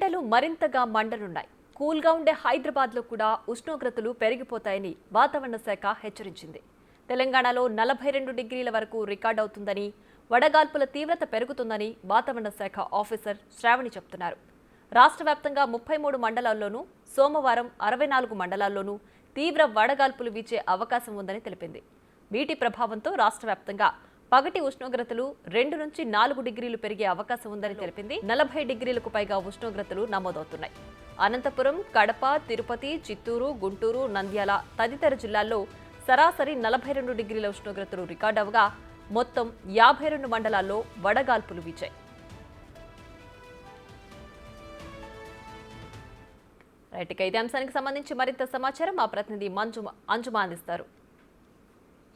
ఎండలు మరింతగా మండనున్నాయి. కూల్గా ఉండే హైదరాబాద్లో కూడా ఉష్ణోగ్రతలు పెరిగిపోతాయని వాతావరణ శాఖ హెచ్చరించింది. తెలంగాణలో 42 డిగ్రీల వరకు రికార్డ్ అవుతుందని, వడగాల్పుల తీవ్రత పెరుగుతుందని వాతావరణ శాఖ ఆఫీసర్ శ్రావణి చెబుతున్నారు. రాష్ట్ర వ్యాప్తంగా 33 మండలాల్లోనూ, సోమవారం 64 మండలాల్లోనూ తీవ్ర వడగాల్పులు వీచే అవకాశం ఉందని తెలిపింది. వీటి ప్రభావంతో రాష్ట్ర వ్యాప్తంగా పగటి ఉష్ణోగ్రతలు 2 నుంచి 4 డిగ్రీలు పెరిగే అవకాశం ఉందని తెలిపింది. 40 డిగ్రీలకు పైగా ఉష్ణోగ్రతలు నమోదవుతున్నాయి. అనంతపురం, కడప, తిరుపతి, చిత్తూరు, గుంటూరు, నంద్యాల తదితర జిల్లాల్లో సరాసరి 42 డిగ్రీల ఉష్ణోగ్రతలు రికార్డు అవగా మొత్తం 52 మండలాల్లో వడగాల్పులు వీచాయి. ఇదే అంశానికి సంబంధించి మరింత సమాచారం మా ప్రతినిధి అంజుమా అందిస్తారు.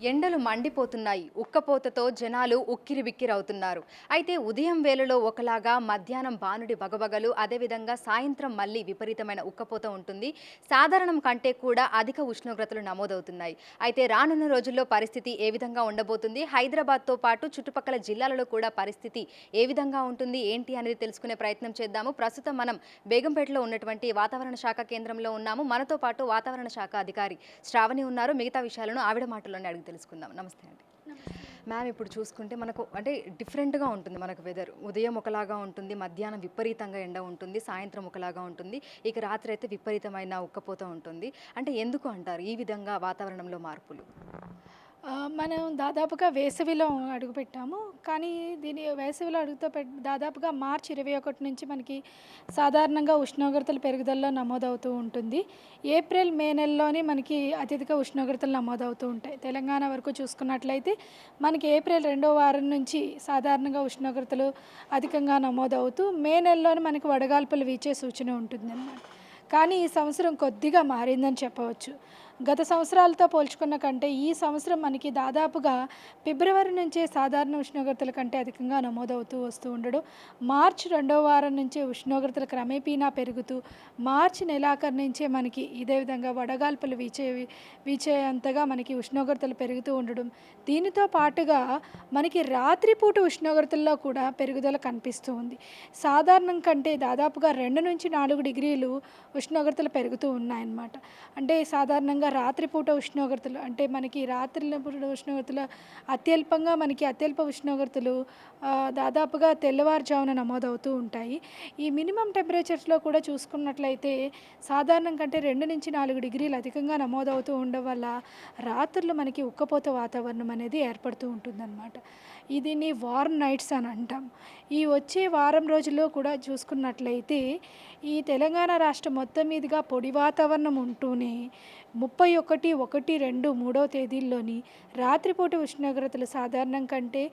ఎండలు మండిపోతున్నాయి. ఉక్కపోతతో జనాలు ఉక్కిరిబిక్కిరవుతున్నారు. అయితే ఉదయం వేళలో ఒకలాగా, మధ్యాహ్నం బానుడి బగబగలు, అదేవిధంగా సాయంత్రం మళ్ళీ విపరీతమైన ఉక్కపోత ఉంటుంది. సాధారణం కంటే కూడా అధిక ఉష్ణోగ్రతలు నమోదవుతున్నాయి. అయితే రానున్న రోజుల్లో పరిస్థితి ఏ విధంగా ఉండబోతుంది, హైదరాబాద్తో పాటు చుట్టుపక్కల జిల్లాలలో కూడా పరిస్థితి ఏ విధంగా ఉంటుంది, ఏంటి అనేది తెలుసుకునే ప్రయత్నం చేద్దాము. ప్రస్తుతం మనం బేగంపేటలో ఉన్నటువంటి వాతావరణ శాఖ కేంద్రంలో ఉన్నాము. మనతో పాటు వాతావరణ శాఖ అధికారి శ్రావణి ఉన్నారు. మిగతా విషయాలను ఆవిడ మాటల్లోనే అడిగి తెలుసుకుందాం. నమస్తే అండి. మ్యామ్, ఇప్పుడు చూసుకుంటే మనకు డిఫరెంట్గా ఉంటుంది. మనకు వెదర్ ఉదయం ఒకలాగా ఉంటుంది, మధ్యాహ్నం విపరీతంగా ఎండ ఉంటుంది, సాయంత్రం ఒకలాగా ఉంటుంది, ఇక రాత్రి అయితే విపరీతమైన ఉక్కపోత ఉంటుంది. ఎందుకు అంటారు ఈ విధంగా వాతావరణంలో మార్పులు? మనం దాదాపుగా వేసవిలో అడుగుపెట్టాము. కానీ వేసవిలో దాదాపుగా మార్చి 21 నుంచి మనకి సాధారణంగా ఉష్ణోగ్రతల పెరుగుదలలో నమోదవుతూ ఉంటుంది. ఏప్రిల్, మే నెలలోనే మనకి అత్యధిక ఉష్ణోగ్రతలు నమోదవుతూ ఉంటాయి. తెలంగాణ వరకు చూసుకున్నట్లయితే మనకి ఏప్రిల్ 2వ వారం నుంచి సాధారణంగా ఉష్ణోగ్రతలు అధికంగా నమోదవుతూ మే నెలలోనే మనకి వడగాల్పులు వీచే సూచన ఉంటుందన్నమాట. కానీ ఈ సంవత్సరం కొద్దిగా మారిందని చెప్పవచ్చు. గత సంవత్సరాలతో పోల్చుకున్న కంటే ఈ సంవత్సరం మనకి దాదాపుగా ఫిబ్రవరి నుంచే సాధారణ ఉష్ణోగ్రతల కంటే అధికంగా నమోదవుతూ వస్తూ ఉండడం, మార్చి 2వ వారం నుంచే ఉష్ణోగ్రతలు క్రమేపీనా పెరుగుతూ మార్చి నెలాఖరు నుంచే మనకి ఇదే విధంగా వడగాల్పులు వీచేంతగా మనకి ఉష్ణోగ్రతలు పెరుగుతూ ఉండడం, దీనితో పాటుగా మనకి రాత్రిపూట ఉష్ణోగ్రతల్లో కూడా పెరుగుదల కనిపిస్తూ ఉంది. సాధారణం కంటే దాదాపుగా 2 నుంచి 4 డిగ్రీలు ఉష్ణోగ్రతలు పెరుగుతూ ఉన్నాయన్నమాట. సాధారణంగా రాత్రిపూట ఉష్ణోగ్రతలు మనకి రాత్రిపూట ఉష్ణోగ్రతలు అత్యల్ప ఉష్ణోగ్రతలు దాదాపుగా తెల్లవారుజామున నమోదవుతూ ఉంటాయి. ఈ మినిమం టెంపరేచర్స్లో కూడా చూసుకున్నట్లయితే సాధారణం కంటే 2 నుంచి 4 డిగ్రీలు అధికంగా నమోదవుతూ ఉండడం వల్ల రాత్రులు మనకి ఉక్కపోత వాతావరణం అనేది ఏర్పడుతూ ఉంటుందన్నమాట. దీన్ని వార్మ్ నైట్స్ అని అంటాం. ఈ వచ్చే వారం రోజుల్లో కూడా చూసుకున్నట్లయితే ఈ తెలంగాణ రాష్ట్రం మొత్తం మీదుగా పొడి వాతావరణం ఉంటూనే 31, 1, 2, 3వ తేదీల్లోని రాత్రిపూట ఉష్ణోగ్రతలు సాధారణం కంటే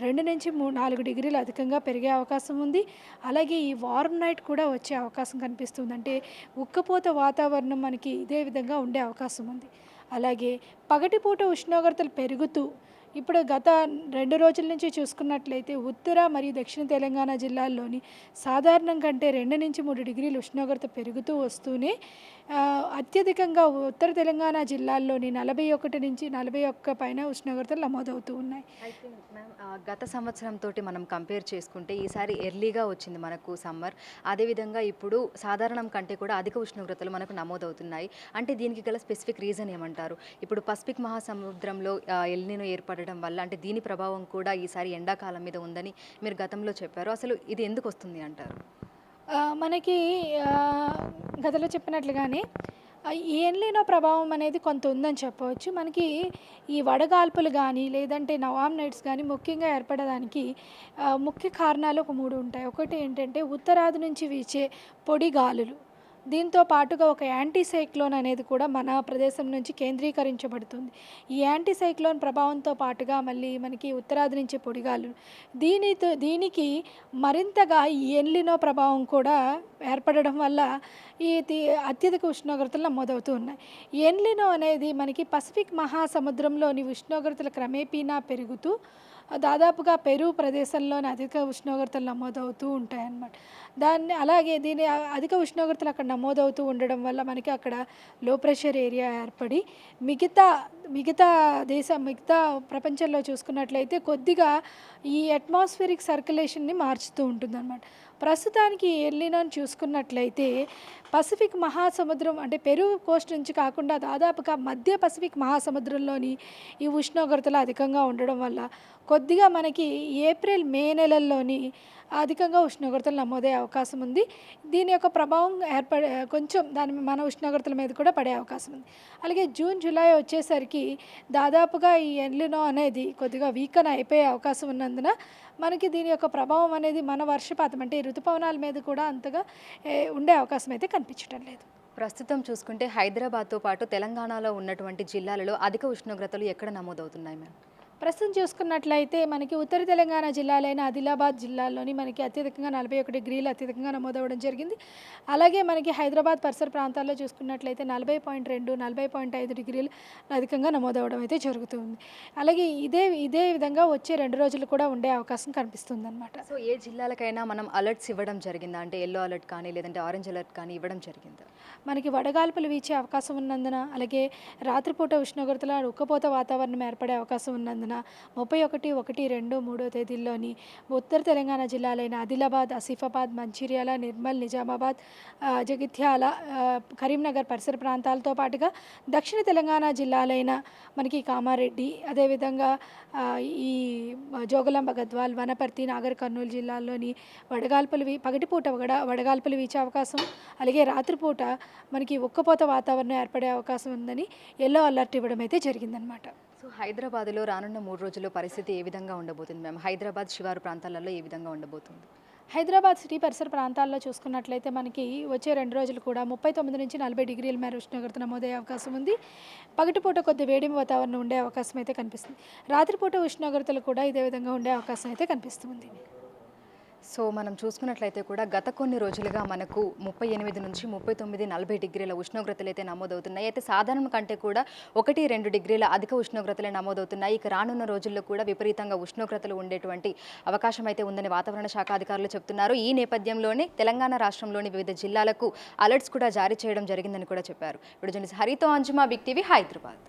2 నుంచి 4 డిగ్రీలు అధికంగా పెరిగే అవకాశం ఉంది. అలాగే ఈ వార్మ్ నైట్ కూడా వచ్చే అవకాశం కనిపిస్తుంది. ఉక్కపోత వాతావరణం మనకి ఇదే విధంగా ఉండే అవకాశం ఉంది. అలాగే పగటిపూట ఉష్ణోగ్రతలు పెరుగుతూ ఇప్పుడు గత 2 రోజుల నుంచి చూసుకున్నట్లయితే ఉత్తర మరియు దక్షిణ తెలంగాణ జిల్లాల్లోని సాధారణం కంటే 2 నుంచి 3 డిగ్రీలు ఉష్ణోగ్రత పెరుగుతూ వస్తూనే అత్యధికంగా ఉత్తర తెలంగాణ జిల్లాల్లోని 41 నుంచి 41 పైన ఉష్ణోగ్రతలు నమోదవుతూ ఉన్నాయి. అయితే మ్యామ్, గత సంవత్సరంతో మనం కంపేర్ చేసుకుంటే ఈసారి ఎర్లీగా వచ్చింది మనకు సమ్మర్. అదేవిధంగా ఇప్పుడు సాధారణం కంటే కూడా అధిక ఉష్ణోగ్రతలు మనకు నమోదవుతున్నాయి. దీనికి గల స్పెసిఫిక్ రీజన్ ఏమంటారు? ఇప్పుడు పసిఫిక్ మహాసముద్రంలో ఎల్ నినో ఏర్పడడం వల్ల దీని ప్రభావం కూడా ఈసారి ఎండాకాలం మీద ఉందని మీరు గతంలో చెప్పారు. అసలు ఇది ఎందుకు వస్తుంది అంటారు? మనకి గతంలో చెప్పినట్లుగానే ఈ ఎల్ నినో ప్రభావం అనేది కొంత ఉందని చెప్పవచ్చు. మనకి ఈ వడగాల్పులు కానీ లేదంటే నవామ్ నైట్స్ కానీ ముఖ్యంగా ఏర్పడడానికి ముఖ్య కారణాలు ఒక 3 ఉంటాయి. ఒకటి ఏంటంటే ఉత్తరాది నుంచి వీచే పొడి గాలులు, దీంతో పాటుగా ఒక యాంటీ సైక్లోన్ అనేది కూడా మన ప్రదేశం నుంచి కేంద్రీకరించబడుతుంది. ఈ యాంటీ సైక్లోన్ ప్రభావంతో పాటుగా మళ్ళీ మనకి ఉత్తరాది నుంచి పొడిగాలు, దీనికి మరింతగా ఈ ఎల్ నినో ప్రభావం కూడా ఏర్పడడం వల్ల ఈ అత్యధిక ఉష్ణోగ్రతలు నమోదవుతూ ఉన్నాయి. ఎల్ నినో అనేది మనకి పసిఫిక్ మహాసముద్రంలోని ఉష్ణోగ్రతలు క్రమేపీనా పెరుగుతూ దాదాపుగా పెరు ప్రదేశంలోని అధిక ఉష్ణోగ్రతలు నమోదవుతూ ఉంటాయన్నమాట. అలాగే దీని అధిక ఉష్ణోగ్రతలు అక్కడ నమోదవుతూ ఉండడం వల్ల మనకి అక్కడ లో ప్రెషర్ ఏరియా ఏర్పడి మిగతా మిగతా ప్రపంచంలో చూసుకున్నట్లయితే కొద్దిగా ఈ అట్మాస్ఫిరిక్ సర్క్యులేషన్ని మార్చుతూ ఉంటుందన్నమాట. ప్రస్తుతానికి ఎల్నినోని చూసుకున్నట్లయితే పసిఫిక్ మహాసముద్రం అంటే పెరు కోస్ట్ నుంచి కాకుండా దాదాపుగా మధ్య పసిఫిక్ మహాసముద్రంలోని ఈ ఉష్ణోగ్రతలు అధికంగా ఉండడం వల్ల కొద్దిగా మనకి ఏప్రిల్ మే నెలల్లోని అధికంగా ఉష్ణోగ్రతలు నమోదయ్యే అవకాశం ఉంది. దీని యొక్క ప్రభావం కొంచెం మన ఉష్ణోగ్రతల మీద కూడా పడే అవకాశం ఉంది. అలాగే జూన్ జూలై వచ్చేసరికి దాదాపుగా ఈ ఎల్నినో అనేది కొద్దిగా వీకన్ అయిపోయే అవకాశం ఉన్నందున మనకి దీని యొక్క ప్రభావం అనేది మన వర్షపాతం అంటే ఋతుపవనాల మీద కూడా అంతగా ఉండే అవకాశం అయితే కనిపించడం లేదు. ప్రస్తుతం చూసుకుంటే హైదరాబాద్తో పాటు తెలంగాణలో ఉన్నటువంటి జిల్లాలలో అధిక ఉష్ణోగ్రతలు ఎక్కడ నమోదవుతున్నాయి మ్యామ్? ప్రస్తుతం చూసుకున్నట్లయితే మనకి ఉత్తర తెలంగాణ జిల్లాలైన ఆదిలాబాద్ జిల్లాలోని మనకి అత్యధికంగా 41 డిగ్రీలు అత్యధికంగా నమోదవడం జరిగింది. అలాగే మనకి హైదరాబాద్ పరిసర ప్రాంతాల్లో చూసుకున్నట్లయితే 40.2, 40.5 డిగ్రీలు అధికంగా నమోదవడం అయితే జరుగుతుంది. అలాగే ఇదే విధంగా వచ్చే 2 రోజులు కూడా ఉండే అవకాశం కనిపిస్తుంది అనమాట. సో ఏ జిల్లాలకైనా మనం అలర్ట్స్ ఇవ్వడం జరిగిందా? అంటే ఎల్లో అలర్ట్ కానీ లేదంటే ఆరెంజ్ అలర్ట్ కానీ ఇవ్వడం జరిగిందా? మనకి వడగాల్పులు వీచే అవకాశం ఉన్నందున అలాగే రాత్రిపూట ఉష్ణోగ్రతల ఉక్కపోత వాతావరణం ఏర్పడే అవకాశం ఉన్నందున 31, 1, 2, 3 తేదీల్లోని ఉత్తర తెలంగాణ జిల్లాలైన ఆదిలాబాద్, ఆసిఫాబాద్, మంచిర్యాల, నిర్మల్, నిజామాబాద్, జగిత్యాల, కరీంనగర్ పరిసర ప్రాంతాలతో పాటుగా దక్షిణ తెలంగాణ జిల్లాలైన మనకి కామారెడ్డి, అదేవిధంగా ఈ జోగులాంబ, గద్వాల్, వనపర్తి, నాగర్ కర్నూలు జిల్లాల్లోని పగటిపూట వడగాల్పులు వీచే అవకాశం అలాగే రాత్రిపూట మనకి ఉక్కపోత వాతావరణం ఏర్పడే అవకాశం ఉందని ఎల్లో అలర్ట్ ఇవ్వడం అయితే జరిగిందనమాట. సో హైదరాబాద్లో రానున్న 3 రోజుల్లో పరిస్థితి ఏ విధంగా ఉండబోతుంది మ్యామ్? హైదరాబాద్ శివారు ప్రాంతాలలో ఏ విధంగా ఉండబోతుంది? హైదరాబాద్ సిటీ పరిసర ప్రాంతాల్లో చూసుకున్నట్లయితే మనకి వచ్చే 2 రోజులు కూడా 39 నుంచి 40 డిగ్రీల మేర ఉష్ణోగ్రత నమోదయ్యే అవకాశం ఉంది. పగటిపూట కొద్ది వేడి వాతావరణం ఉండే అవకాశం అయితే కనిపిస్తుంది. రాత్రిపూట ఉష్ణోగ్రతలు కూడా ఇదే విధంగా ఉండే అవకాశం అయితే కనిపిస్తుంది. సో మనం చూసుకున్నట్లయితే కూడా గత కొన్ని రోజులుగా మనకు 38 నుంచి 39, 40 డిగ్రీల ఉష్ణోగ్రతలు అయితే నమోదవుతున్నాయి. అయితే సాధారణం కంటే కూడా 1-2 డిగ్రీల అధిక ఉష్ణోగ్రతలే నమోదవుతున్నాయి. ఇక రానున్న రోజుల్లో కూడా విపరీతంగా ఉష్ణోగ్రతలు ఉండేటువంటి అవకాశం అయితే ఉందని వాతావరణ శాఖ అధికారులు చెప్తున్నారు. ఈ నేపథ్యంలోనే తెలంగాణ రాష్ట్రంలోని వివిధ జిల్లాలకు అలర్ట్స్ కూడా జారీ చేయడం జరిగిందని కూడా చెప్పారు. ఇప్పుడు హరితో అంజుమా, బిగ్ టీవీ, హైదరాబాద్.